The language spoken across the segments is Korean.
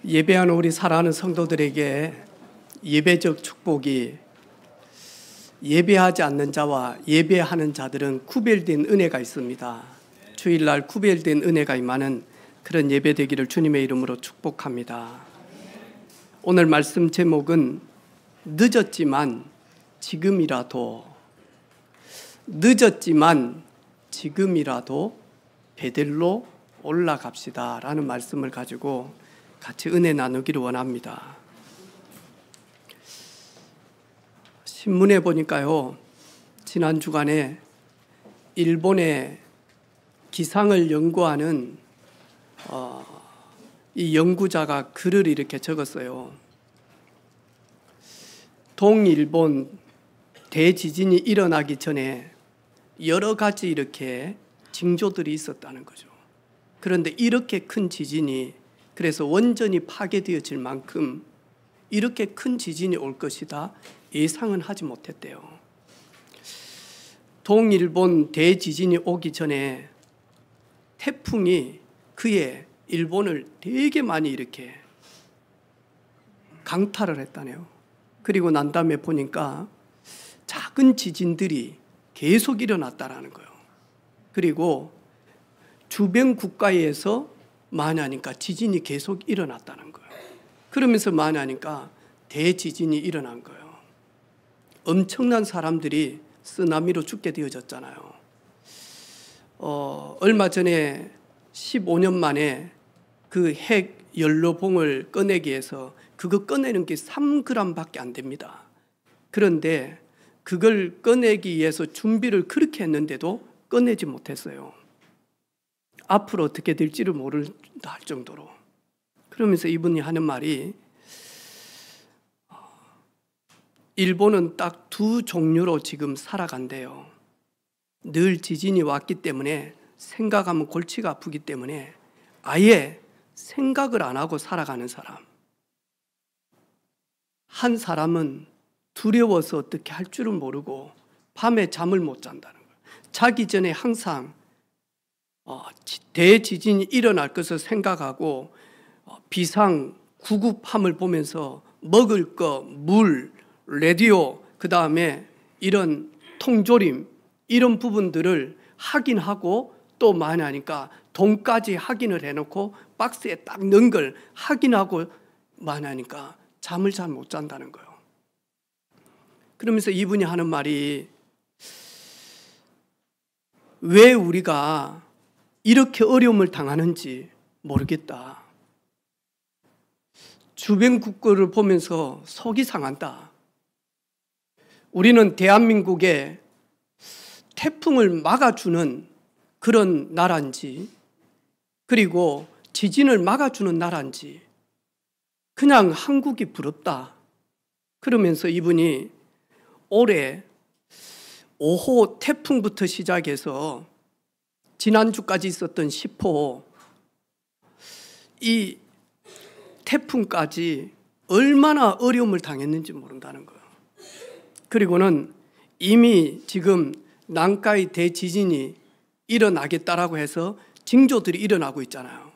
예배하는 우리 사랑하는 성도들에게 예배적 축복이 예배하지 않는 자와 예배하는 자들은 구별된 은혜가 있습니다. 주일날 구별된 은혜가 임하는 그런 예배 되기를 주님의 이름으로 축복합니다. 오늘 말씀 제목은 늦었지만 지금이라도 베델로 올라갑시다 라는 말씀을 가지고 같이 은혜 나누기를 원합니다. 신문에 보니까요, 지난 주간에 일본의 기상을 연구하는 이 연구자가 글을 이렇게 적었어요. 동일본 대지진이 일어나기 전에 여러 가지 이렇게 징조들이 있었다는 거죠. 그런데 이렇게 큰 지진이, 그래서 원전이 파괴되어질 만큼 이렇게 큰 지진이 올 것이다 예상은 하지 못했대요. 동일본 대지진이 오기 전에 태풍이 그의 일본을 되게 많이 이렇게 강타를 했다네요. 그리고 난 다음에 보니까 작은 지진들이 계속 일어났다라는 거예요. 그리고 주변 국가에서 많이 하니까 지진이 계속 일어났다는 거예요. 그러면서 많이 하니까 대지진이 일어난 거예요. 엄청난 사람들이 쓰나미로 죽게 되어졌잖아요. 얼마 전에 15년 만에 그 핵 연료봉을 꺼내기 위해서 그거 꺼내는 게 3g밖에 안 됩니다. 그런데 그걸 꺼내기 위해서 준비를 그렇게 했는데도 꺼내지 못했어요. 앞으로 어떻게 될지를 모른다 할 정도로. 그러면서 이분이 하는 말이, 일본은 딱 두 종류로 지금 살아간대요. 늘 지진이 왔기 때문에 생각하면 골치가 아프기 때문에 아예 생각을 안 하고 살아가는 사람. 한 사람은 두려워서 어떻게 할 줄을 모르고 밤에 잠을 못 잔다는 거예요. 자기 전에 항상 대지진이 일어날 것을 생각하고 비상 구급함을 보면서 먹을 거, 물, 라디오, 그 다음에 이런 통조림, 이런 부분들을 확인하고 또 많이 하니까 돈까지 확인을 해놓고 박스에 딱 넣은 걸 확인하고 많이 하니까 잠을 잘 못 잔다는 거예요. 그러면서 이분이 하는 말이, 왜 우리가 이렇게 어려움을 당하는지 모르겠다. 주변 국가를 보면서 속이 상한다. 우리는 대한민국에 태풍을 막아주는 그런 나라인지, 그리고 지진을 막아주는 나라인지 그냥 한국이 부럽다. 그러면서 이분이 올해 5호 태풍부터 시작해서 지난주까지 있었던 10호, 이 태풍까지 얼마나 어려움을 당했는지 모른다는 거예요. 그리고는 이미 지금 난카이 대지진이 일어나겠다라고 해서 징조들이 일어나고 있잖아요.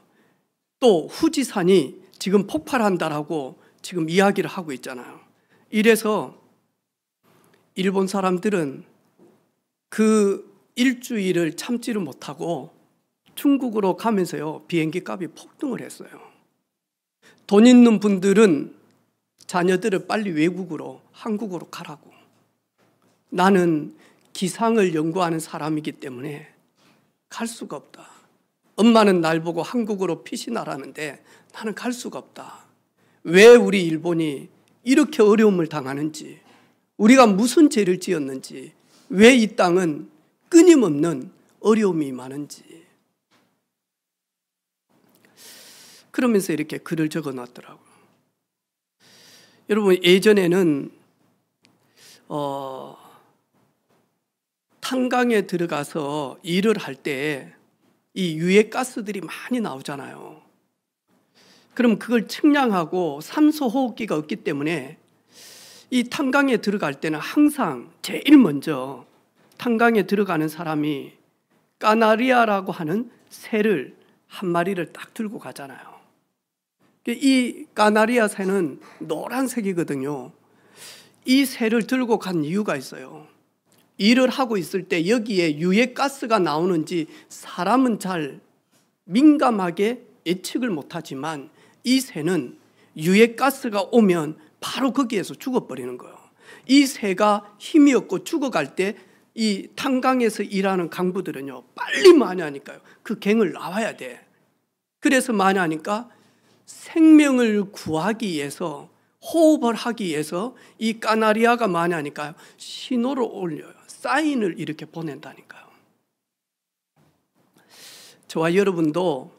또 후지산이 지금 폭발한다라고 지금 이야기를 하고 있잖아요. 이래서 일본 사람들은 그 일주일을 참지를 못하고 중국으로 가면서요, 비행기 값이 폭등을 했어요. 돈 있는 분들은 자녀들을 빨리 외국으로, 한국으로 가라고. 나는 기상을 연구하는 사람이기 때문에 갈 수가 없다. 엄마는 날 보고 한국으로 피신하라는데 나는 갈 수가 없다. 왜 우리 일본이 이렇게 어려움을 당하는지, 우리가 무슨 죄를 지었는지, 왜 이 땅은 끊임없는 어려움이 많은지. 그러면서 이렇게 글을 적어 놨더라고요. 여러분, 예전에는 탄광에 들어가서 일을 할 때 이 유해가스들이 많이 나오잖아요. 그럼 그걸 측량하고 산소호흡기가 없기 때문에 이 탄광에 들어갈 때는 항상 제일 먼저 탄광에 들어가는 사람이 까나리아라고 하는 새를 한 마리를 딱 들고 가잖아요. 이 까나리아 새는 노란색이거든요. 이 새를 들고 간 이유가 있어요. 일을 하고 있을 때 여기에 유해가스가 나오는지 사람은 잘 민감하게 예측을 못하지만 이 새는 유해가스가 오면 바로 거기에서 죽어버리는 거예요. 이 새가 힘이 없고 죽어갈 때 이 탄광에서 일하는 강부들은요, 빨리 많이 하니까요, 그 갱을 나와야 돼. 그래서 많이 하니까 생명을 구하기 위해서, 호흡을 하기 위해서 이 까나리아가 많이 하니까요, 신호를 올려요. 사인을 이렇게 보낸다니까요. 저와 여러분도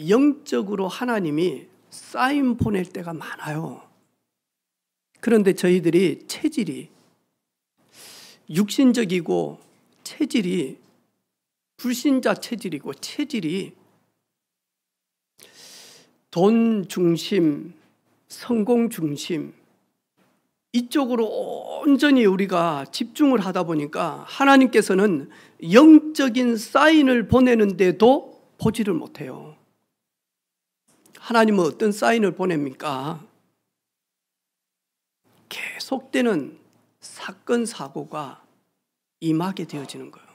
영적으로 하나님이 사인 보낼 때가 많아요. 그런데 저희들이 체질이 육신적이고 체질이 불신자 체질이고 체질이 돈 중심, 성공 중심 이쪽으로 온전히 우리가 집중을 하다 보니까 하나님께서는 영적인 사인을 보내는데도 보지를 못해요. 하나님은 어떤 사인을 보냅니까? 계속되는 사건, 사고가 임하게 되어지는 거예요.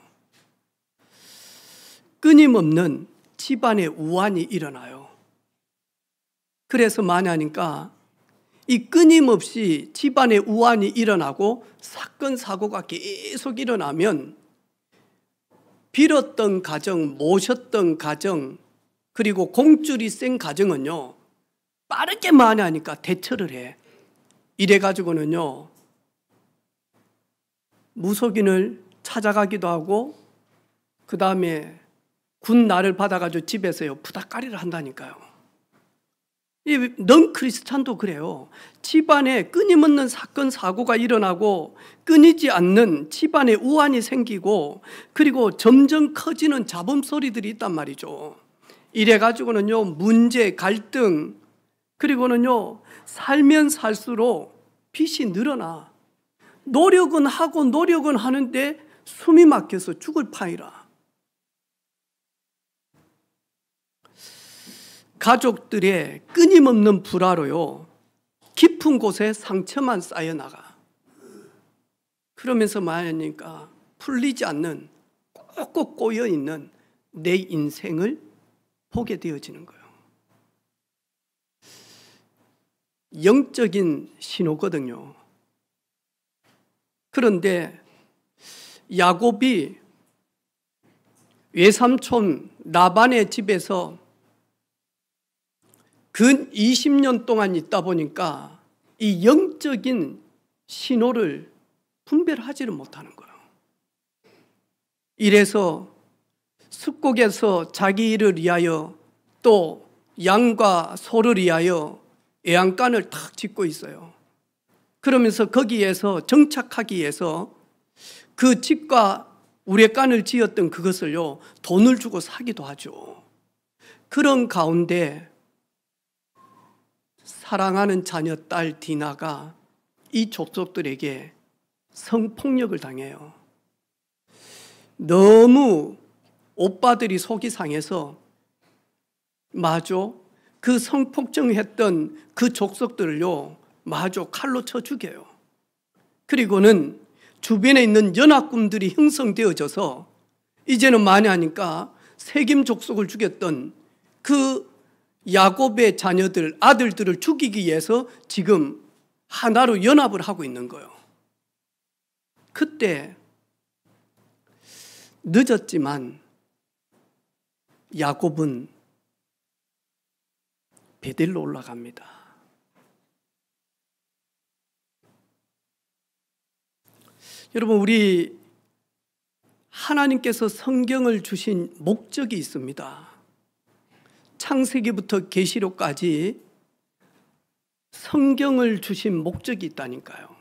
끊임없는 집안의 우환이 일어나요. 그래서 많이 하니까 이 끊임없이 집안의 우환이 일어나고 사건, 사고가 계속 일어나면 빌었던 가정, 모셨던 가정, 그리고 공줄이 센 가정은요, 빠르게 많이 하니까 대처를 해. 이래가지고는요, 무속인을 찾아가기도 하고, 그 다음에 군 날을 받아가지고 집에서요, 부닥가리를 한다니까요. 넌 크리스찬도 그래요. 집안에 끊임없는 사건, 사고가 일어나고 끊이지 않는 집안에 우환이 생기고 그리고 점점 커지는 잡음 소리들이 있단 말이죠. 이래가지고는요, 문제, 갈등, 그리고는요, 살면 살수록 빚이 늘어나. 노력은 하고 노력은 하는데 숨이 막혀서 죽을 판이라. 가족들의 끊임없는 불화로요, 깊은 곳에 상처만 쌓여나가. 그러면서 말하니까 풀리지 않는, 꼭꼭 꼬여있는 내 인생을 보게 되어지는 거예요. 영적인 신호거든요. 그런데 야곱이 외삼촌 라반의 집에서 근 20년 동안 있다 보니까 이 영적인 신호를 분별하지를 못하는 거예요. 이래서 숲곡에서 자기 일을 위하여 또 양과 소를 위하여 애양간을 탁 짓고 있어요. 그러면서 거기에서 정착하기 위해서 그 집과 우레간을 지었던 그것을요, 돈을 주고 사기도 하죠. 그런 가운데 사랑하는 자녀 딸 디나가 이 족속들에게 성폭력을 당해요. 너무 오빠들이 속이 상해서 마저 그 성폭정했던 그 족속들을요, 마저 칼로 쳐 죽여요. 그리고는 주변에 있는 연합군들이 형성되어져서 이제는 많이 하니까 세겜 족속을 죽였던 그 야곱의 자녀들, 아들들을 죽이기 위해서 지금 하나로 연합을 하고 있는 거예요. 그때 늦었지만 야곱은 베델로 올라갑니다. 여러분, 우리 하나님께서 성경을 주신 목적이 있습니다. 창세기부터 계시록까지 성경을 주신 목적이 있다니까요.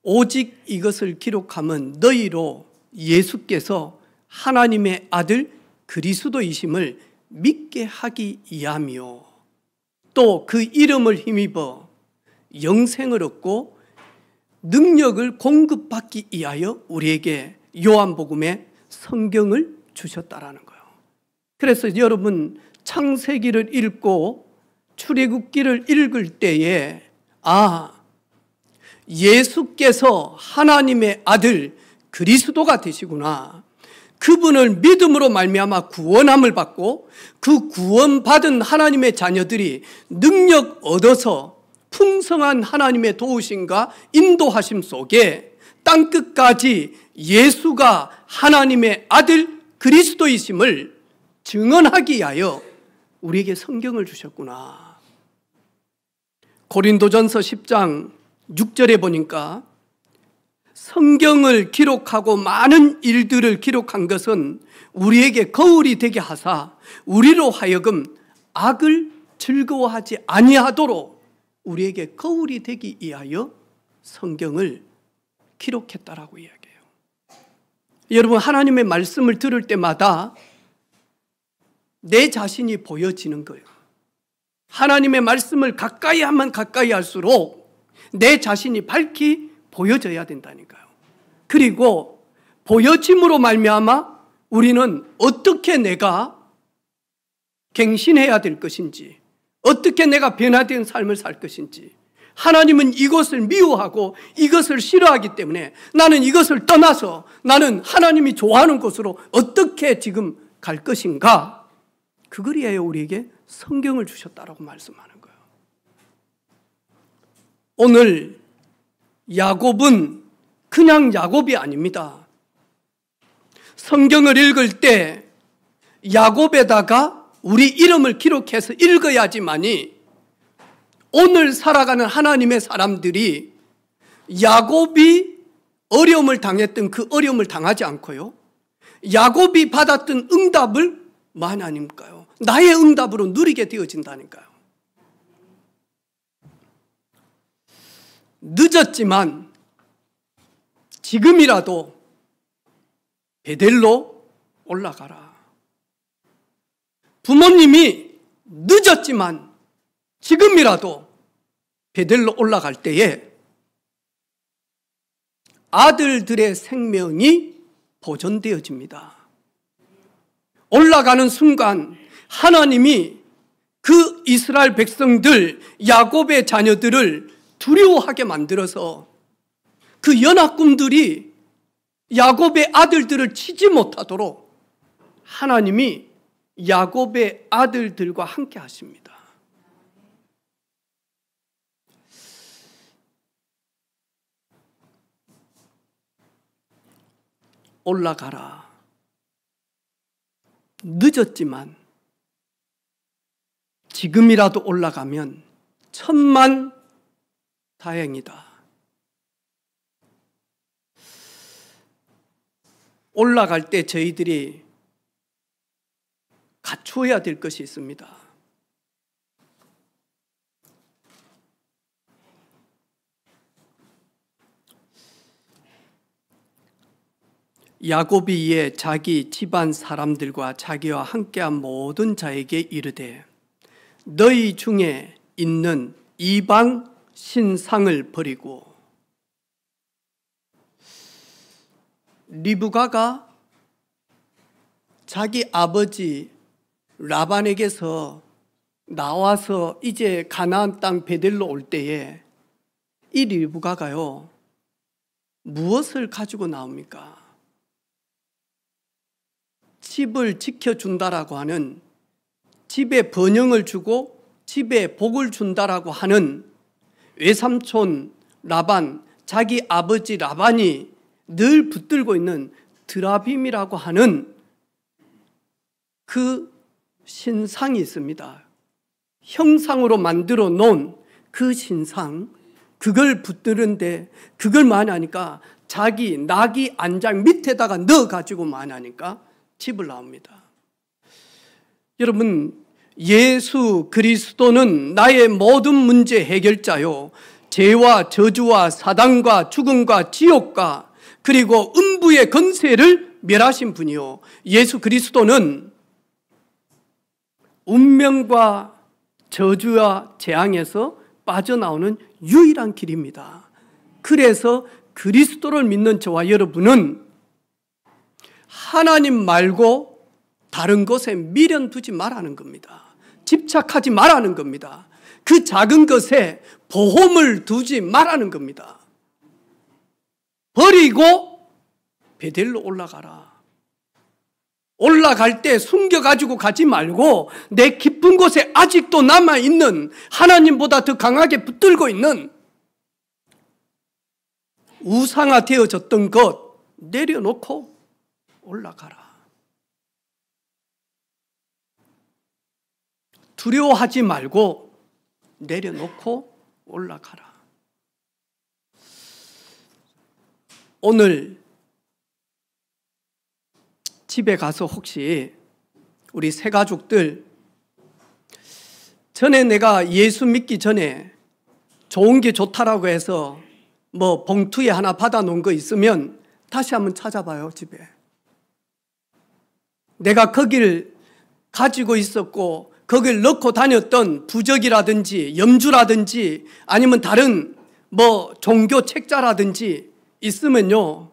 오직 이것을 기록함은 너희로 예수께서 하나님의 아들 그리스도이심을 믿게 하기 위함이요, 또 그 이름을 힘입어 영생을 얻고 능력을 공급받기 위하여 우리에게 요한복음에 성경을 주셨다라는 거예요. 그래서 여러분, 창세기를 읽고 출애굽기를 읽을 때에 예수께서 하나님의 아들 그리스도가 되시구나. 그분을 믿음으로 말미암아 구원함을 받고 그 구원받은 하나님의 자녀들이 능력 얻어서 풍성한 하나님의 도우심과 인도하심 속에 땅끝까지 예수가 하나님의 아들 그리스도이심을 증언하기 위하여 우리에게 성경을 주셨구나. 고린도전서 10장 6절에 보니까 성경을 기록하고 많은 일들을 기록한 것은 우리에게 거울이 되게 하사 우리로 하여금 악을 즐거워하지 아니하도록 우리에게 거울이 되기 위하여 성경을 기록했다라고 이야기해요. 여러분, 하나님의 말씀을 들을 때마다 내 자신이 보여지는 거예요. 하나님의 말씀을 가까이 하면 가까이 할수록 내 자신이 밝히 보여져야 된다니까요. 그리고 보여짐으로 말미암아 우리는 어떻게 내가 갱신해야 될 것인지, 어떻게 내가 변화된 삶을 살 것인지, 하나님은 이것을 미워하고 이것을 싫어하기 때문에 나는 이것을 떠나서 나는 하나님이 좋아하는 곳으로 어떻게 지금 갈 것인가, 그걸 위하여 우리에게 성경을 주셨다라고 말씀하는 거예요. 오늘 야곱은 그냥 야곱이 아닙니다. 성경을 읽을 때 야곱에다가 우리 이름을 기록해서 읽어야지만이 오늘 살아가는 하나님의 사람들이 야곱이 어려움을 당했던 그 어려움을 당하지 않고요, 야곱이 받았던 응답을 만 아닙니까요? 나의 응답으로 누리게 되어진다니까요. 늦었지만 지금이라도 베델로 올라가라. 부모님이 늦었지만 지금이라도 베델로 올라갈 때에 아들들의 생명이 보존되어집니다. 올라가는 순간 하나님이 그 이스라엘 백성들, 야곱의 자녀들을 두려워하게 만들어서 그 연합군들이 야곱의 아들들을 치지 못하도록 하나님이 야곱의 아들들과 함께 하십니다. 올라가라. 늦었지만 지금이라도 올라가면 천만 다행이다. 올라갈 때 저희들이 갖추어야 될 것이 있습니다. 야곱이 이에 자기 집안 사람들과 자기와 함께한 모든 자에게 이르되 너희 중에 있는 이방 신상을 버리고, 리브가가 자기 아버지 라반에게서 나와서 이제 가나안 땅 베델로 올 때에 이 리브가가요, 무엇을 가지고 나옵니까? 집을 지켜준다라고 하는, 집에 번영을 주고 집에 복을 준다라고 하는 외삼촌 라반, 자기 아버지 라반이 늘 붙들고 있는 드라빔이라고 하는 그 신상이 있습니다. 형상으로 만들어 놓은 그 신상, 그걸 붙드는데 그걸 많이 하니까 자기 나귀 안장 밑에다가 넣어가지고 많이 하니까 집을 나옵니다. 여러분, 예수 그리스도는 나의 모든 문제 해결자요, 죄와 저주와 사단과 죽음과 지옥과 그리고 음부의 권세를 멸하신 분이요, 예수 그리스도는 운명과 저주와 재앙에서 빠져나오는 유일한 길입니다. 그래서 그리스도를 믿는 저와 여러분은 하나님 말고 다른 것에 미련 두지 말라는 겁니다. 집착하지 말라는 겁니다. 그 작은 것에 보험을 두지 말라는 겁니다. 버리고 베델로 올라가라. 올라갈 때 숨겨가지고 가지 말고 내 깊은 곳에 아직도 남아있는, 하나님보다 더 강하게 붙들고 있는 우상화되어졌던 것 내려놓고 올라가라. 두려워하지 말고 내려놓고 올라가라. 오늘 집에 가서 혹시 우리 새 가족들, 전에 내가 예수 믿기 전에 좋은 게 좋다라고 해서 뭐 봉투에 하나 받아놓은 거 있으면 다시 한번 찾아봐요. 집에 내가 거기를 가지고 있었고 거기를 넣고 다녔던 부적이라든지 염주라든지 아니면 다른 뭐 종교 책자라든지 있으면요,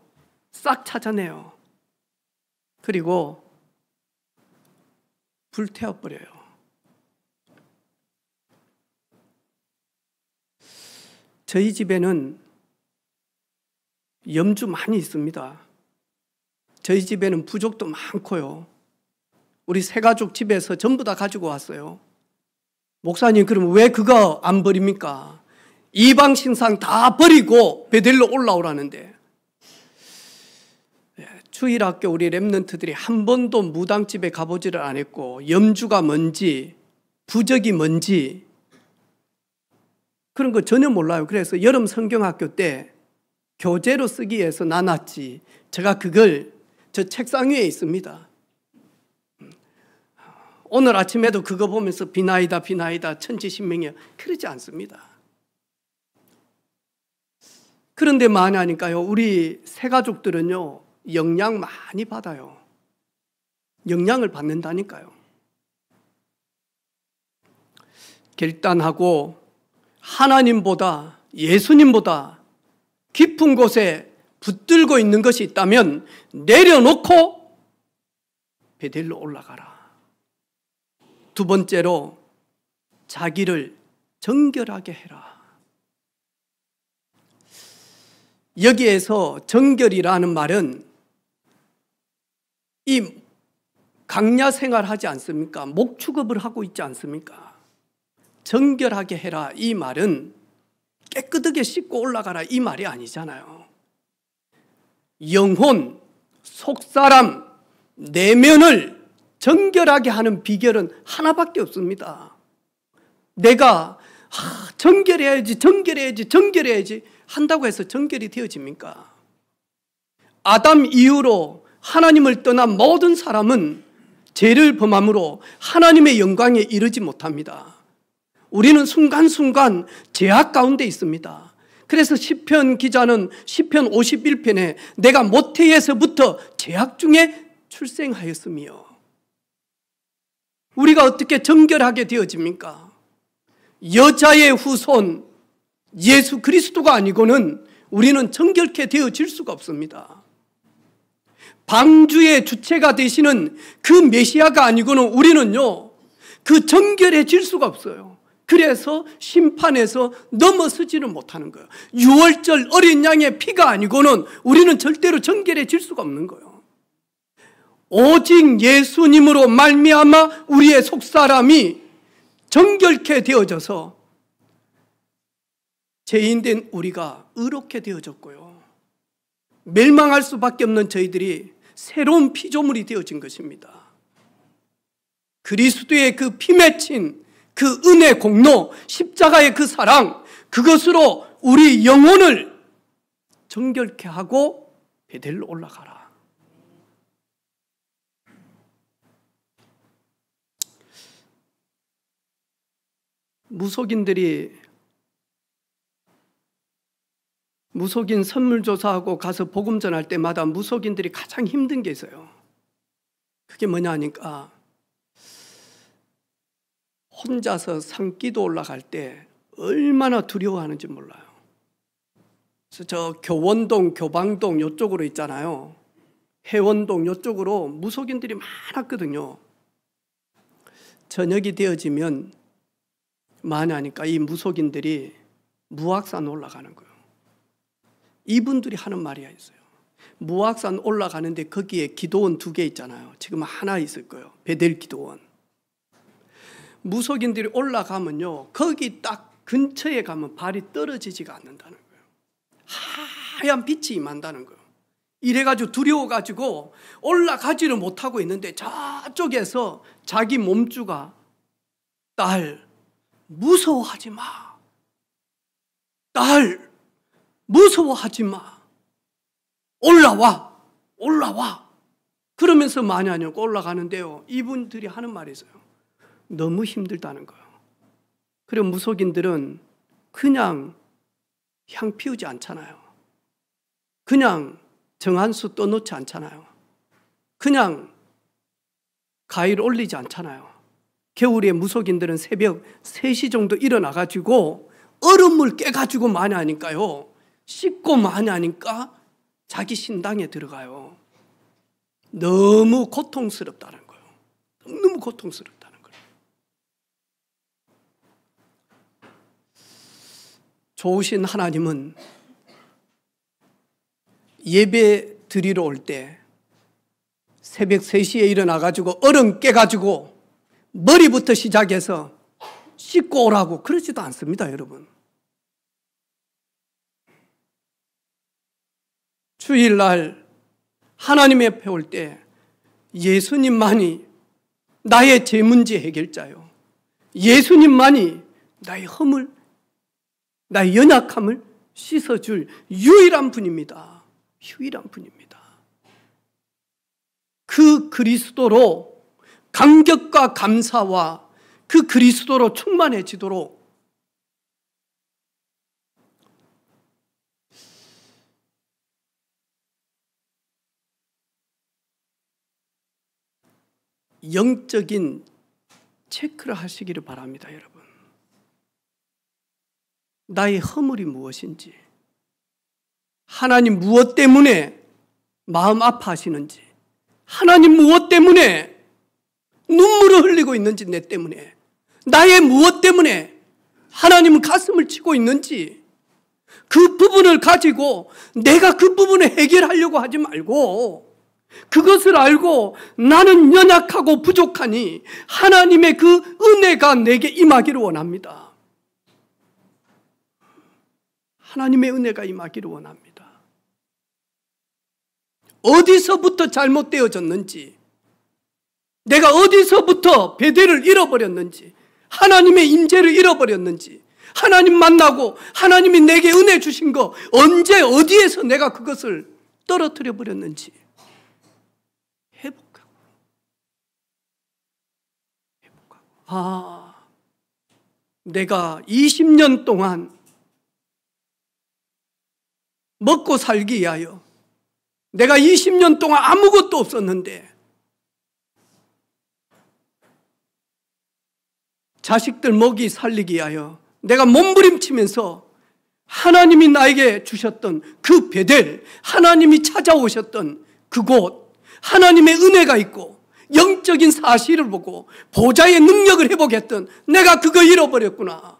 싹 찾아내요. 그리고 불태워버려요. 저희 집에는 염주 많이 있습니다. 저희 집에는 부적도 많고요. 우리 새 가족 집에서 전부 다 가지고 왔어요. 목사님, 그럼 왜 그거 안 버립니까? 이방 신상 다 버리고 베델로 올라오라는데. 주일학교 우리 랩런트들이 한 번도 무당집에 가보지를 않았고 염주가 뭔지 부적이 뭔지 그런 거 전혀 몰라요. 그래서 여름 성경학교 때 교재로 쓰기 위해서 나눴지, 제가 그걸 저 책상 위에 있습니다. 오늘 아침에도 그거 보면서 비나이다 비나이다 천지신명이야 그러지 않습니다. 그런데 만하니까요, 우리 새 가족들은요 영향 많이 받아요. 영향을 받는다니까요. 결단하고 하나님보다, 예수님보다 깊은 곳에 붙들고 있는 것이 있다면 내려놓고 베델로 올라가라. 두 번째로 자기를 정결하게 해라. 여기에서 정결이라는 말은 이 강야 생활하지 않습니까? 목축업을 하고 있지 않습니까? 정결하게 해라 이 말은 깨끗하게 씻고 올라가라 이 말이 아니잖아요. 영혼, 속사람, 내면을 정결하게 하는 비결은 하나밖에 없습니다. 내가 정결해야지 한다고 해서 정결이 되어집니까? 아담 이후로 하나님을 떠난 모든 사람은 죄를 범함으로 하나님의 영광에 이르지 못합니다. 우리는 순간순간 죄악 가운데 있습니다. 그래서 시편 기자는 시편 51편에 내가 모태에서부터 죄악 중에 출생하였으며, 우리가 어떻게 정결하게 되어집니까? 여자의 후손 예수 그리스도가 아니고는 우리는 정결케 되어질 수가 없습니다. 방주의 주체가 되시는 그 메시아가 아니고는 우리는요 그 정결해질 수가 없어요. 그래서 심판에서 넘어서지는 못하는 거예요. 유월절 어린 양의 피가 아니고는 우리는 절대로 정결해질 수가 없는 거예요. 오직 예수님으로 말미암아 우리의 속사람이 정결케 되어져서 죄인된 우리가 의롭게 되어졌고요, 멸망할 수밖에 없는 저희들이 새로운 피조물이 되어진 것입니다. 그리스도의 그 피 맺힌 그 은혜 공로, 십자가의 그 사랑, 그것으로 우리 영혼을 정결케 하고 베델로 올라가라. 무속인 선물 조사하고 가서 복음 전할 때마다 무속인들이 가장 힘든 게 있어요. 그게 뭐냐 하니까 혼자서 산기도 올라갈 때 얼마나 두려워하는지 몰라요. 그래서 저 교원동, 교방동 이쪽으로 있잖아요. 해원동 이쪽으로 무속인들이 많았거든요. 저녁이 되어지면 많으니까 이 무속인들이 무악산 올라가는 거예요. 이분들이 하는 말이 있어요. 무악산 올라가는데 거기에 기도원 2개 있잖아요. 지금 하나 있을 거예요. 베델 기도원. 무속인들이 올라가면요, 거기 딱 근처에 가면 발이 떨어지지가 않는다는 거예요. 하얀 빛이 임한다는 거예요. 이래가지고 두려워가지고 올라가지를 못하고 있는데 저쪽에서 자기 몸주가 딸 무서워하지 마. 딸 무서워하지 마. 올라와. 올라와. 그러면서 마냐냐고 올라가는데요. 이분들이 하는 말이 있어요. 너무 힘들다는 거예요. 그리고 무속인들은 그냥 향 피우지 않잖아요. 그냥 정한수 떠놓지 않잖아요. 그냥 가위를 올리지 않잖아요. 겨울에 무속인들은 새벽 3시 정도 일어나가지고 얼음물 깨가지고 많이 하니까요. 씻고 많이 하니까 자기 신당에 들어가요. 너무 고통스럽다는 거예요. 너무 고통스럽다는 거예요. 좋으신 하나님은 예배 드리러 올 때 새벽 3시에 일어나가지고 얼음 깨가지고 머리부터 시작해서 씻고 오라고 그러지도 않습니다, 여러분. 주일날 하나님 앞에 올 때 예수님만이 나의 죄 문제 해결자요. 예수님만이 나의 허물, 나의 연약함을 씻어줄 유일한 분입니다. 유일한 분입니다. 그 그리스도로 감격과 감사와 그 그리스도로 충만해지도록 영적인 체크를 하시기를 바랍니다, 여러분. 나의 허물이 무엇인지, 하나님 무엇 때문에 마음 아파하시는지, 하나님 무엇 때문에 눈물을 흘리고 있는지, 내 때문에, 나의 무엇 때문에 하나님은 가슴을 치고 있는지, 그 부분을 가지고 내가 그 부분을 해결하려고 하지 말고 그것을 알고 나는 연약하고 부족하니 하나님의 그 은혜가 내게 임하기를 원합니다. 하나님의 은혜가 임하기를 원합니다. 어디서부터 잘못되어졌는지, 내가 어디서부터 베델을 잃어버렸는지, 하나님의 임재를 잃어버렸는지, 하나님 만나고 하나님이 내게 은혜 주신 거 언제 어디에서 내가 그것을 떨어뜨려 버렸는지 회복하고. 내가 20년 동안 먹고 살기 위하여, 내가 20년 동안 아무것도 없었는데 자식들 먹이 살리기 위하여 내가 몸부림치면서 하나님이 나에게 주셨던 그 베델, 하나님이 찾아오셨던 그곳, 하나님의 은혜가 있고 영적인 사실을 보고 보좌의 능력을 회복했던 내가 그거 잃어버렸구나.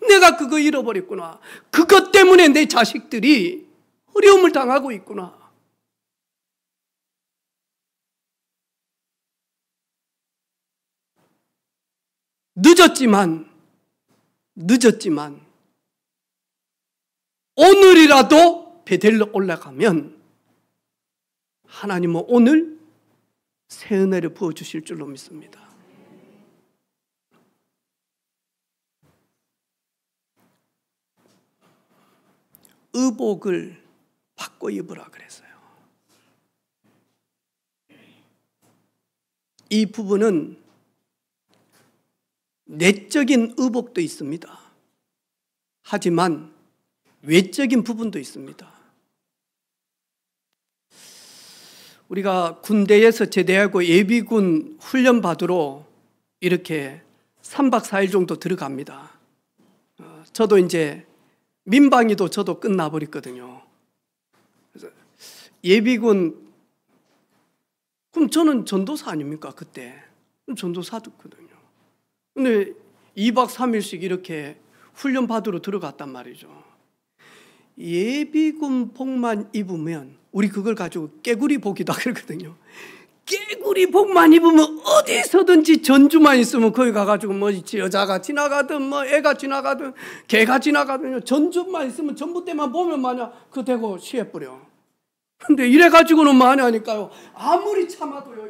내가 그거 잃어버렸구나. 그것 때문에 내 자식들이 어려움을 당하고 있구나. 늦었지만 오늘이라도 베델로 올라가면 하나님은 오늘 새 은혜를 부어주실 줄로 믿습니다. 의복을 바꿔 입으라 그랬어요. 이 부분은 내적인 의복도 있습니다. 하지만 외적인 부분도 있습니다. 우리가 군대에서 제대하고 예비군 훈련 받으러 이렇게 3박 4일 정도 들어갑니다. 저도 이제 민방위도 저도 끝나버렸거든요. 그래서 예비군 그럼 저는 전도사 아닙니까? 그때 전도사 듣거든요. 근데 2박 3일씩 이렇게 훈련 받으러 들어갔단 말이죠. 예비군 복만 입으면 우리 그걸 가지고 깨구리 복이다 그러거든요. 깨구리 복만 입으면 어디서든지 전주만 있으면 거기 가가지고 뭐 여자가 지나가든 뭐 애가 지나가든 개가 지나가든 전주만 있으면 전봇대만 보면 마냥 그 대고 취해버려. 근데 이래가지고는 많이 하니까요. 아무리 참아도요.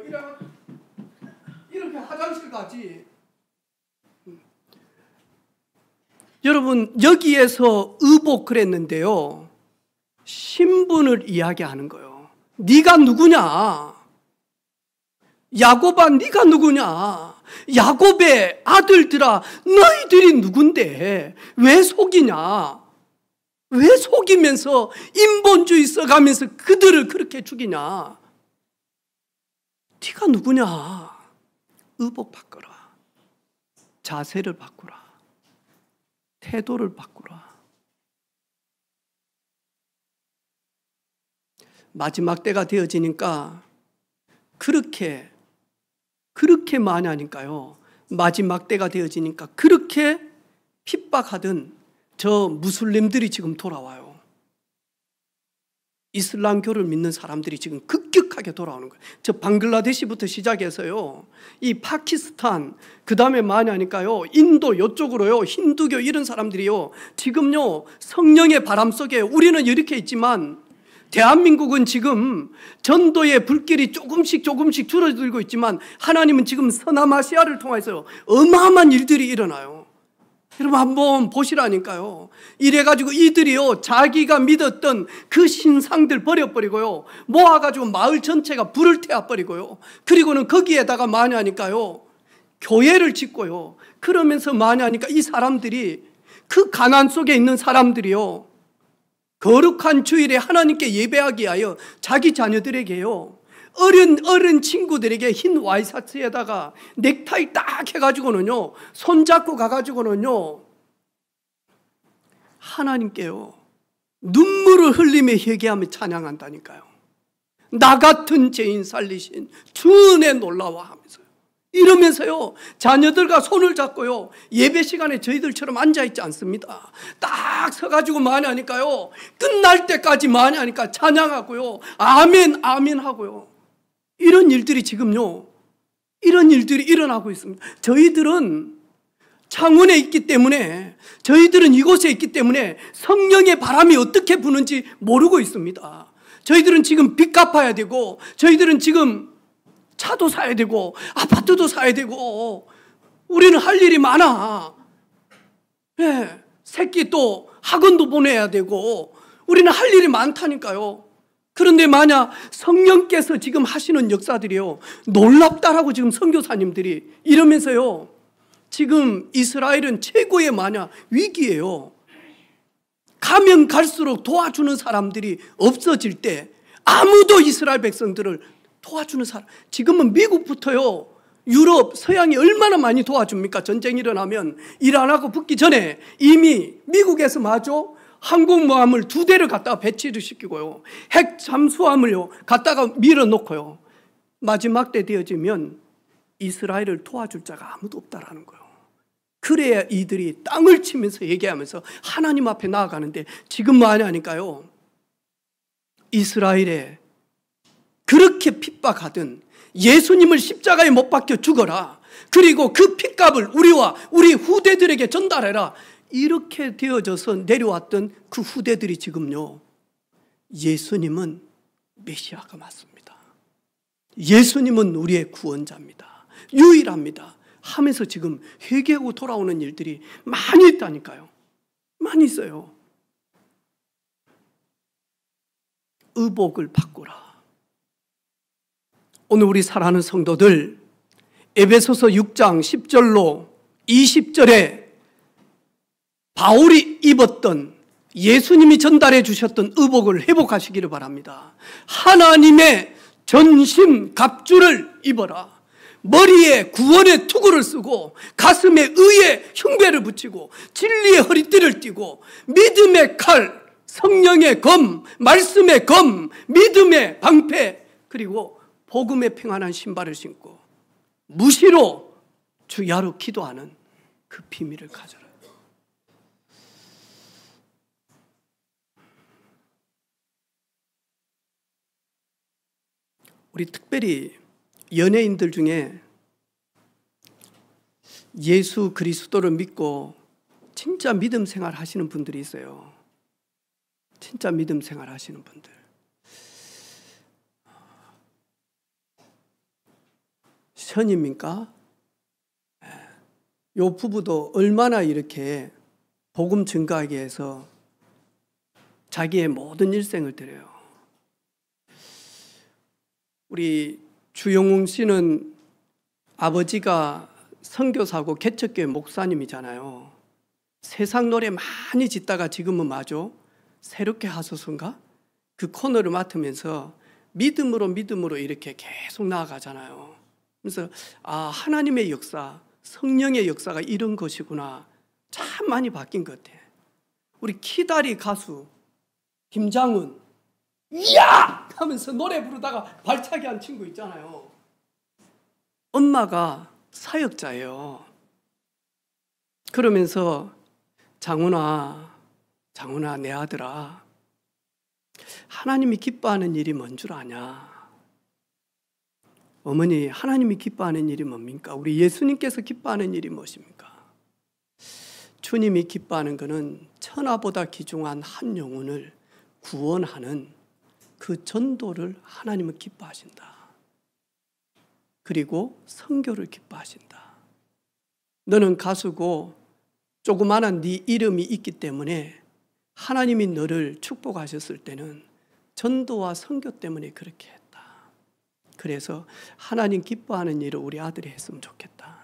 이렇게 화장실 가지. 여러분 여기에서 의복 그랬는데요. 신분을 이야기하는 거예요. 네가 누구냐? 야곱아 네가 누구냐? 야곱의 아들들아 너희들이 누군데 왜 속이냐? 왜 속이면서 인본주의 써가면서 그들을 그렇게 죽이냐? 네가 누구냐? 의복 바꿔라. 자세를 바꾸라. 태도를 바꾸라. 마지막 때가 되어지니까 그렇게 많이 하니까요. 마지막 때가 되어지니까 그렇게 핍박하던 저 무슬림들이 지금 돌아와요. 이슬람교를 믿는 사람들이 지금 급격하게 돌아오는 거예요. 저 방글라데시부터 시작해서요. 이 파키스탄, 그 다음에 많이 하니까요. 인도 이쪽으로요. 힌두교 이런 사람들이요. 지금요. 성령의 바람 속에 우리는 이렇게 있지만 대한민국은 지금 전도의 불길이 조금씩 줄어들고 있지만 하나님은 지금 서남아시아를 통해서 어마어마한 일들이 일어나요. 여러분 한번 보시라니까요. 이래가지고 이들이요 자기가 믿었던 그 신상들 버려버리고요 모아가지고 마을 전체가 불을 태워버리고요 그리고는 거기에다가 많이 하니까요 교회를 짓고요 그러면서 많이 하니까 이 사람들이 그 가난 속에 있는 사람들이요 거룩한 주일에 하나님께 예배하기 위하여 자기 자녀들에게요 어른 친구들에게 흰 와이셔츠에다가 넥타이 딱 해가지고는요 손잡고 가가지고는요 하나님께요 눈물을 흘리며 회개하며 찬양한다니까요. 나 같은 죄인 살리신 주 은혜 놀라워하면서요. 이러면서요 자녀들과 손을 잡고요 예배 시간에 저희들처럼 앉아있지 않습니다. 딱 서가지고 많이 하니까요 끝날 때까지 많이 하니까 찬양하고요 아멘 아멘 하고요 이런 일들이 지금요 이런 일들이 일어나고 있습니다. 저희들은 창원에 있기 때문에 저희들은 이곳에 있기 때문에 성령의 바람이 어떻게 부는지 모르고 있습니다. 저희들은 지금 빚 갚아야 되고 저희들은 지금 차도 사야 되고 아파트도 사야 되고 우리는 할 일이 많아. 네, 새끼 또 학원도 보내야 되고 우리는 할 일이 많다니까요. 그런데 만약 성령께서 지금 하시는 역사들이요 놀랍다라고 지금 선교사님들이 이러면서요 지금 이스라엘은 최고의 만약 위기예요. 가면 갈수록 도와주는 사람들이 없어질 때 아무도 이스라엘 백성들을 도와주는 사람 지금은 미국부터요 유럽 서양이 얼마나 많이 도와줍니까? 전쟁이 일어나면 일 안 하고 붙기 전에 이미 미국에서 마저 항공모함을 2대를 갖다가 배치를 시키고요 핵 잠수함을요 갖다가 밀어놓고요 마지막 때 되어지면 이스라엘을 도와줄 자가 아무도 없다라는 거예요. 그래야 이들이 땅을 치면서 얘기하면서 하나님 앞에 나아가는데 지금 뭐하냐니까요 이스라엘에 그렇게 핍박하던 예수님을 십자가에 못 박혀 죽어라 그리고 그 핏값을 우리와 우리 후대들에게 전달해라 이렇게 되어져서 내려왔던 그 후대들이 지금요 예수님은 메시아가 맞습니다. 예수님은 우리의 구원자입니다. 유일합니다 하면서 지금 회개하고 돌아오는 일들이 많이 있다니까요. 많이 있어요. 의복을 바꾸라. 오늘 우리 사랑하는 성도들 에베소서 6장 10절로 20절에 바울이 입었던 예수님이 전달해 주셨던 의복을 회복하시기를 바랍니다. 하나님의 전신 갑주를 입어라. 머리에 구원의 투구를 쓰고 가슴에 의의 흉배를 붙이고 진리의 허리띠를 띠고 믿음의 칼, 성령의 검, 말씀의 검, 믿음의 방패 그리고 복음의 평안한 신발을 신고 무시로 주야로 기도하는 그 비밀을 가져라. 우리 특별히 연예인들 중에 예수 그리스도를 믿고 진짜 믿음 생활 하시는 분들이 있어요. 진짜 믿음 생활 하시는 분들. 선입니까? 요 부부도 얼마나 이렇게 복음 증가하기 위해서 자기의 모든 일생을 드려요. 우리 주영웅 씨는 아버지가 선교사고 개척교회 목사님이잖아요. 세상 노래 많이 짓다가 지금은 마저 새롭게 하소서인가? 그 코너를 맡으면서 믿음으로 이렇게 계속 나아가잖아요. 그래서 하나님의 역사, 성령의 역사가 이런 것이구나. 참 많이 바뀐 것 같아. 우리 키다리 가수 김장훈, 이야! 하면서 노래 부르다가 발차기 한 친구 있잖아요. 엄마가 사역자예요. 그러면서 장훈아 내 아들아, 하나님이 기뻐하는 일이 뭔 줄 아냐? 어머니, 하나님이 기뻐하는 일이 뭡니까? 우리 예수님께서 기뻐하는 일이 무엇입니까? 주님이 기뻐하는 것은 천하보다 귀중한 한 영혼을 구원하는 그 전도를 하나님은 기뻐하신다. 그리고 선교를 기뻐하신다. 너는 가수고 조그마한 네 이름이 있기 때문에 하나님이 너를 축복하셨을 때는 전도와 선교 때문에 그렇게 했다. 그래서 하나님 기뻐하는 일을 우리 아들이 했으면 좋겠다.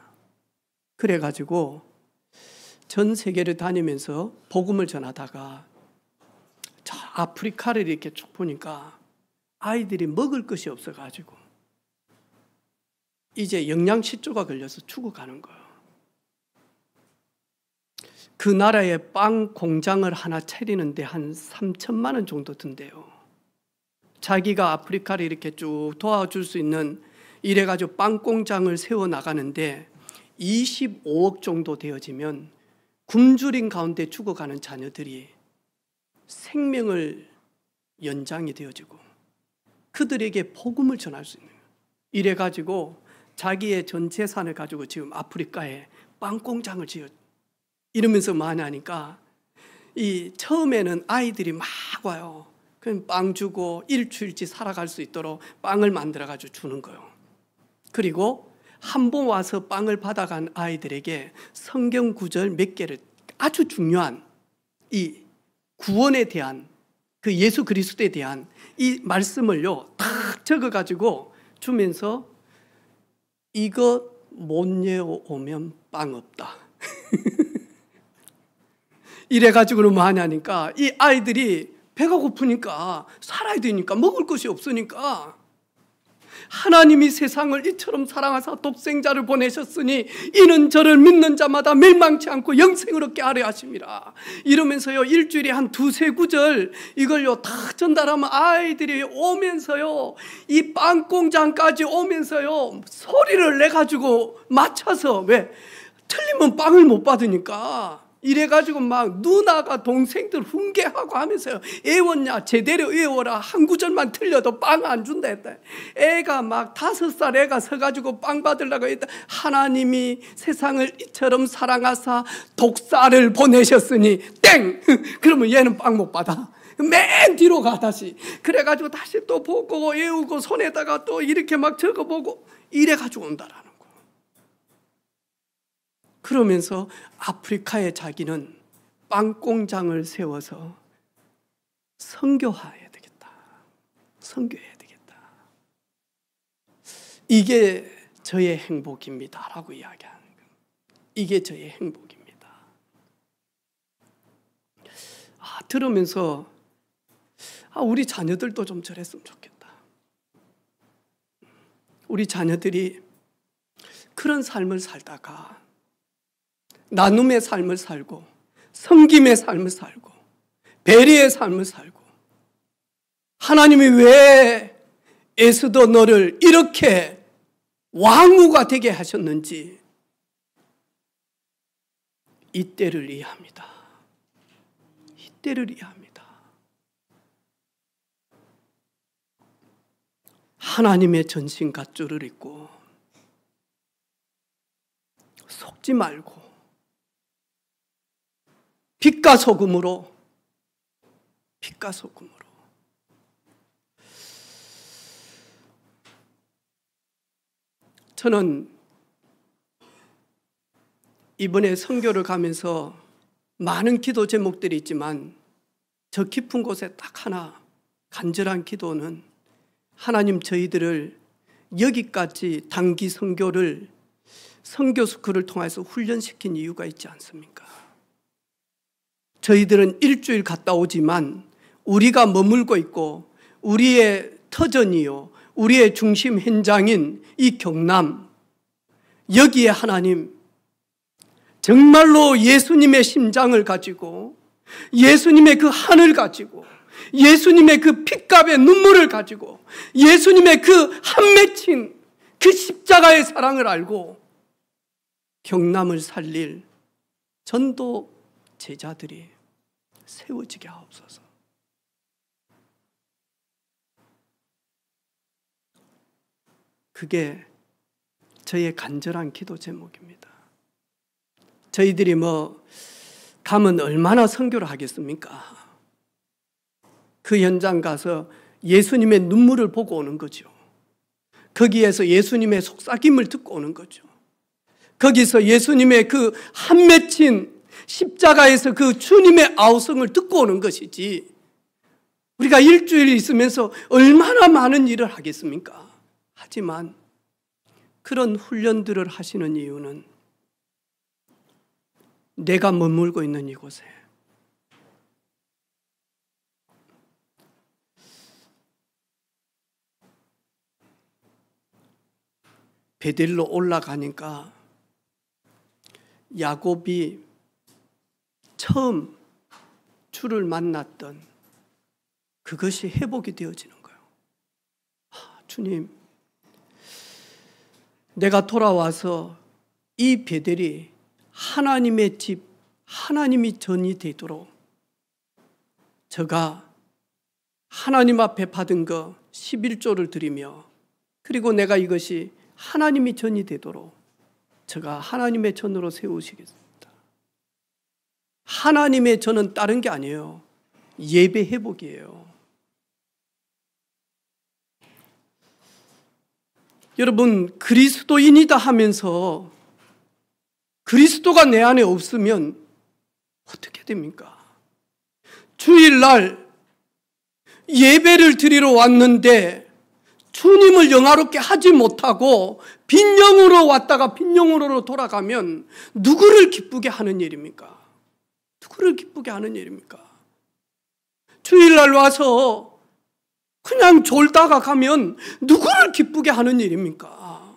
그래가지고 전 세계를 다니면서 복음을 전하다가 저 아프리카를 이렇게 쭉 보니까 아이들이 먹을 것이 없어가지고 이제 영양실조가 걸려서 죽어가는 거예요. 그 나라에 빵 공장을 하나 차리는데 한 3천만 원 정도 든대요. 자기가 아프리카를 이렇게 쭉 도와줄 수 있는 이래가지고 빵 공장을 세워나가는데 25억 정도 되어지면 굶주린 가운데 죽어가는 자녀들이 생명을 연장이 되어지고 그들에게 복음을 전할 수 있는 거예요. 이래가지고 자기의 전 재산을 가지고 지금 아프리카에 빵 공장을 지어 이러면서 많이 하니까 이 처음에는 아이들이 막 와요. 그럼 빵 주고 일주일치 살아갈 수 있도록 빵을 만들어가지고 주는 거예요. 그리고 한 번 와서 빵을 받아간 아이들에게 성경 구절 몇 개를 아주 중요한 이 구원에 대한 그 예수 그리스도에 대한 이 말씀을요 탁 적어가지고 주면서 이것 못 외워오면 빵 없다. 이래가지고는 뭐 하냐니까 이 아이들이 배가 고프니까 살아야 되니까 먹을 것이 없으니까 하나님이 세상을 이처럼 사랑하사 독생자를 보내셨으니 이는 저를 믿는 자마다 멸망치 않고 영생을 얻게 하려 하심이라. 이러면서요 일주일에 한 두세 구절 이걸요 다 전달하면 아이들이 오면서요 이 빵 공장까지 오면서요 소리를 내가지고 맞춰서 왜 틀리면 빵을 못 받으니까 이래가지고 막 누나가 동생들 훈계하고 하면서요 애웠냐 제대로 외워라 한 구절만 틀려도 빵 안 준다 했다. 애가 막 5살 애가 서가지고 빵 받으려고 했다. 하나님이 세상을 이처럼 사랑하사 독사를 보내셨으니 땡! 그러면 얘는 빵 못 받아. 맨 뒤로 가 다시. 그래가지고 다시 또 보고 외우고 손에다가 또 이렇게 막 적어보고 이래가지고 온다라는. 그러면서 아프리카에 자기는 빵 공장을 세워서 선교해야 되겠다. 선교해야 되겠다. 이게 저의 행복입니다라고 이야기하는 거예요. 이게 저의 행복입니다. 들으면서 우리 자녀들도 좀 저랬으면 좋겠다. 우리 자녀들이 그런 삶을 살다가 나눔의 삶을 살고 섬김의 삶을 살고 배려의 삶을 살고 하나님이 왜 에스더 너를 이렇게 왕후가 되게 하셨는지 이때를 이해합니다. 이때를 이해합니다. 하나님의 전신갑주를 입고 속지 말고 빛과 소금으로 저는 이번에 선교를 가면서 많은 기도 제목들이 있지만 저 깊은 곳에 딱 하나 간절한 기도는 하나님 저희들을 여기까지 단기 선교를 선교 스쿨을 통해서 훈련시킨 이유가 있지 않습니까? 저희들은 일주일 갔다 오지만 우리가 머물고 있고 우리의 터전이요 우리의 중심 현장인 이 경남 여기에 하나님 정말로 예수님의 심장을 가지고 예수님의 그 한을 가지고 예수님의 그 핏값의 눈물을 가지고 예수님의 그 한 맺힌 그 십자가의 사랑을 알고 경남을 살릴 전도 제자들이 세워지게 하옵소서. 그게 저의 간절한 기도 제목입니다. 저희들이 가면 얼마나 선교를 하겠습니까? 그 현장 가서 예수님의 눈물을 보고 오는 거죠. 거기에서 예수님의 속삭임을 듣고 오는 거죠. 거기서 예수님의 그 한 맺힌 십자가에서 그 주님의 아우성을 듣고 오는 것이지 우리가 일주일 있으면서 얼마나 많은 일을 하겠습니까? 하지만 그런 훈련들을 하시는 이유는 내가 머물고 있는 이곳에 베델로 올라가니까 야곱이 처음 주를 만났던 그것이 회복이 되어지는 거예요. 주님, 내가 돌아와서 이 베델이 하나님의 집, 하나님이 전이 되도록 제가 하나님 앞에 받은 거 11조를 드리며 그리고 내가 이것이 하나님이 전이 되도록 제가 하나님의 전으로 세우시겠습니다. 하나님의 전은 다른 게 아니에요. 예배 회복이에요. 여러분, 그리스도인이다 하면서 그리스도가 내 안에 없으면 어떻게 됩니까? 주일날 예배를 드리러 왔는데 주님을 영화롭게 하지 못하고 빈영으로 왔다가 빈영으로 돌아가면 누구를 기쁘게 하는 일입니까? 누구를 기쁘게 하는 일입니까? 주일날 와서 그냥 졸다가 가면 누구를 기쁘게 하는 일입니까?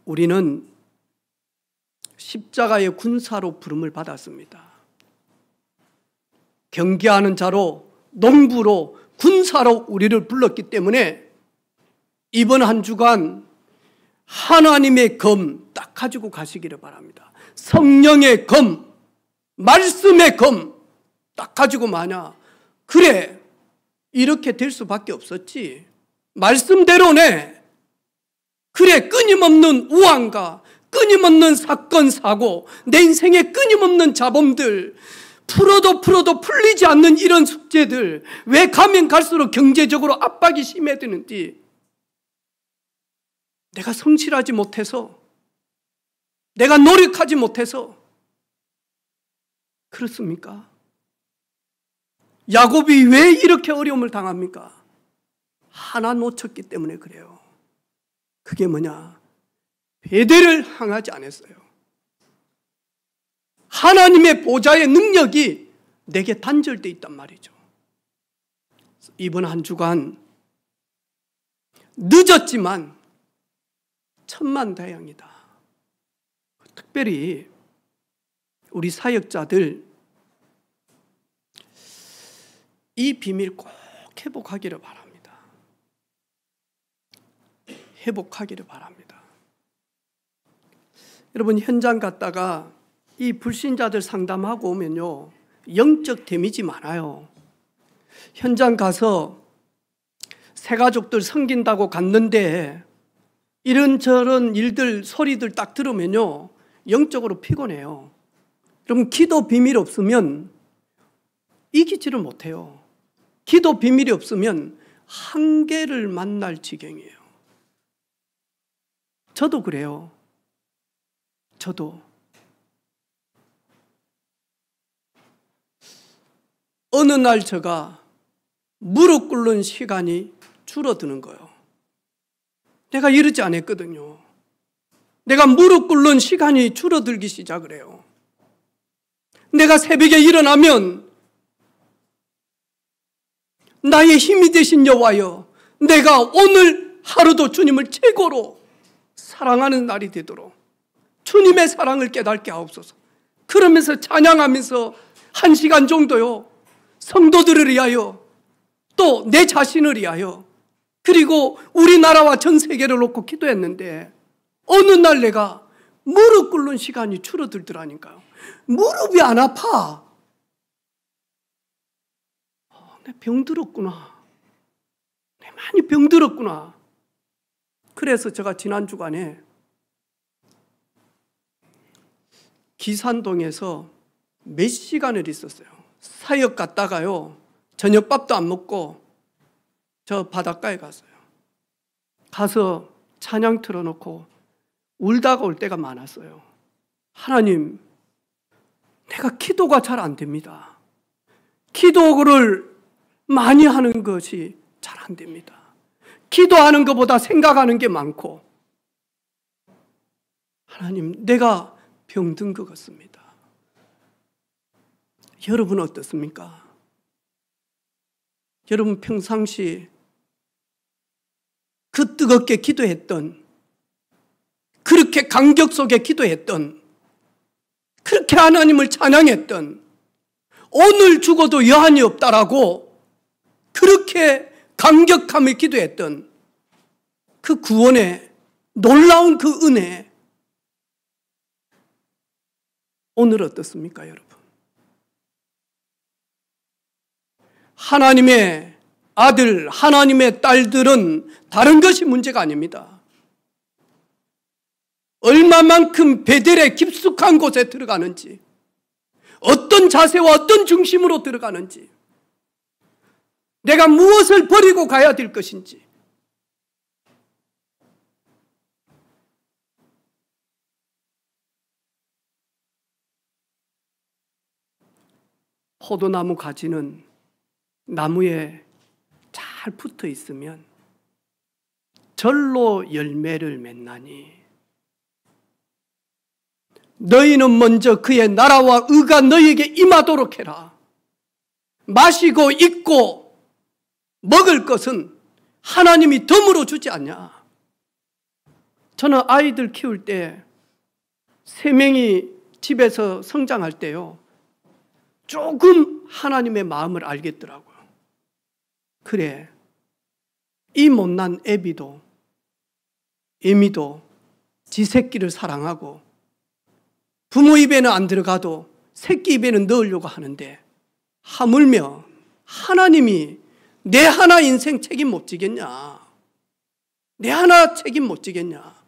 우리는 십자가의 군사로 부름을 받았습니다. 경계하는 자로, 농부로, 군사로 우리를 불렀기 때문에 이번 한 주간 하나님의 검 딱 가지고 가시기를 바랍니다. 성령의 검, 말씀의 검 딱 가지고 그래 이렇게 될 수밖에 없었지. 말씀대로네. 그래 끊임없는 우환과 끊임없는 사건 사고 내 인생에 끊임없는 잡음들 풀어도 풀리지 않는 이런 숙제들 왜 가면 갈수록 경제적으로 압박이 심해지는지 내가 성실하지 못해서 내가 노력하지 못해서 그렇습니까? 야곱이 왜 이렇게 어려움을 당합니까? 하나 놓쳤기 때문에 그래요. 그게 뭐냐? 베델을 향하지 않았어요. 하나님의 보좌의 능력이 내게 단절되어 있단 말이죠. 이번 한 주간 늦었지만 천만다행이다. 특별히 우리 사역자들 이 비밀 꼭 회복하기를 바랍니다. 회복하기를 바랍니다. 여러분, 현장 갔다가 이 불신자들 상담하고 오면요, 영적 데미지 많아요. 현장 가서 새가족들 섬긴다고 갔는데 이런저런 일들, 소리들 딱 들으면요, 영적으로 피곤해요. 여러분, 기도 비밀 없으면 이기지를 못해요. 기도 비밀이 없으면 한계를 만날 지경이에요. 저도 그래요. 저도. 어느 날 제가 무릎 꿇는 시간이 줄어드는 거예요. 내가 이러지 않았거든요. 내가 무릎 꿇는 시간이 줄어들기 시작을 해요. 내가 새벽에 일어나면 나의 힘이 되신 여호와여, 내가 오늘 하루도 주님을 최고로 사랑하는 날이 되도록 주님의 사랑을 깨닫게 하옵소서. 그러면서 찬양하면서 1시간 정도요, 성도들을 위하여, 또 내 자신을 위하여, 그리고 우리나라와 전 세계를 놓고 기도했는데 어느 날 내가 무릎 꿇는 시간이 줄어들더라니까요. 무릎이 안 아파. 내가 병들었구나. 내가 많이 병들었구나. 그래서 제가 지난 주간에 기산동에서 몇 시간을 있었어요. 사역 갔다가요, 저녁밥도 안 먹고 저 바닷가에 갔어요. 가서 찬양 틀어놓고 울다가 올 때가 많았어요. 하나님, 내가 기도가 잘 안 됩니다. 기도를 많이 하는 것이 잘 안 됩니다. 기도하는 것보다 생각하는 게 많고, 하나님, 내가 병든 것 같습니다. 여러분 어떻습니까? 여러분 평상시 그 뜨겁게 기도했던, 그렇게 감격 속에 기도했던, 그렇게 하나님을 찬양했던, 오늘 죽어도 여한이 없다라고 그렇게 감격하며 기도했던 그 구원의 놀라운 그 은혜, 오늘 어떻습니까, 여러분? 하나님의 아들, 하나님의 딸들은 다른 것이 문제가 아닙니다. 얼마만큼 베델의 깊숙한 곳에 들어가는지, 어떤 자세와 어떤 중심으로 들어가는지, 내가 무엇을 버리고 가야 될 것인지, 포도나무 가지는 나무에 잘 붙어 있으면 절로 열매를 맺나니, 너희는 먼저 그의 나라와 의가 너희에게 임하도록 해라. 마시고 입고 먹을 것은 하나님이 덤으로 주지 않냐. 저는 아이들 키울 때 3명이 집에서 성장할 때요, 조금 하나님의 마음을 알겠더라고요. 그래, 이 못난 애비도, 애미도 지 새끼를 사랑하고 부모 입에는 안 들어가도 새끼 입에는 넣으려고 하는데, 하물며 하나님이 내 하나 인생 책임 못 지겠냐? 내 하나 책임 못 지겠냐?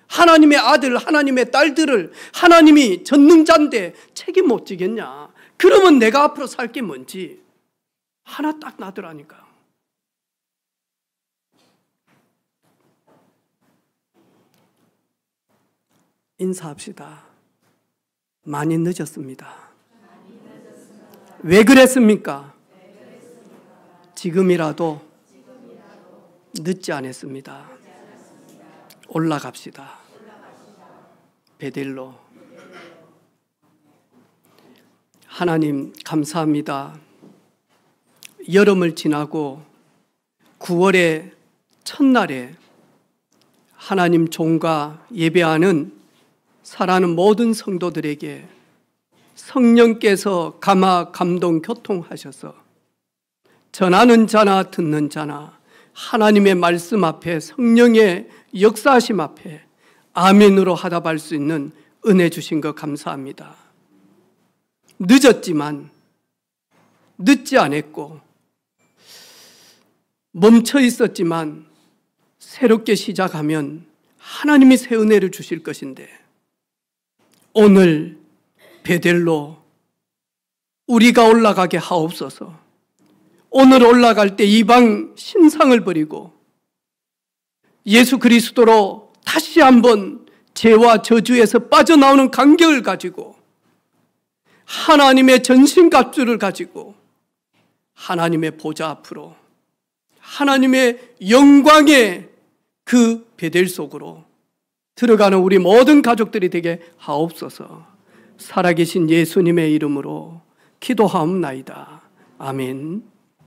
하나님의 아들, 하나님의 딸들을 하나님이 전능자인데 책임 못 지겠냐? 그러면 내가 앞으로 살 게 뭔지 하나 딱 나더라니까요. 인사합시다. 많이 늦었습니다. 왜 그랬습니까? 지금이라도 늦지 않았습니다. 올라갑시다. 베델로. 하나님 감사합니다. 여름을 지나고 9월의 첫날에 하나님 종과 예배하는 사랑하는 모든 성도들에게 성령께서 감화 감동 교통하셔서 전하는 자나 듣는 자나 하나님의 말씀 앞에 성령의 역사하심 앞에 아멘으로 화답할 수 있는 은혜 주신 것 감사합니다. 늦었지만 늦지 않았고 멈춰 있었지만 새롭게 시작하면 하나님이 새 은혜를 주실 것인데 오늘 베델로 우리가 올라가게 하옵소서. 오늘 올라갈 때 이방 신상을 버리고 예수 그리스도로 다시 한번 죄와 저주에서 빠져나오는 간격을 가지고 하나님의 전신갑주를 가지고 하나님의 보좌 앞으로 하나님의 영광의 그 베델 속으로 들어가는 우리 모든 가족들이 되게 하옵소서. 살아계신 예수님의 이름으로 기도하옵나이다. 아멘.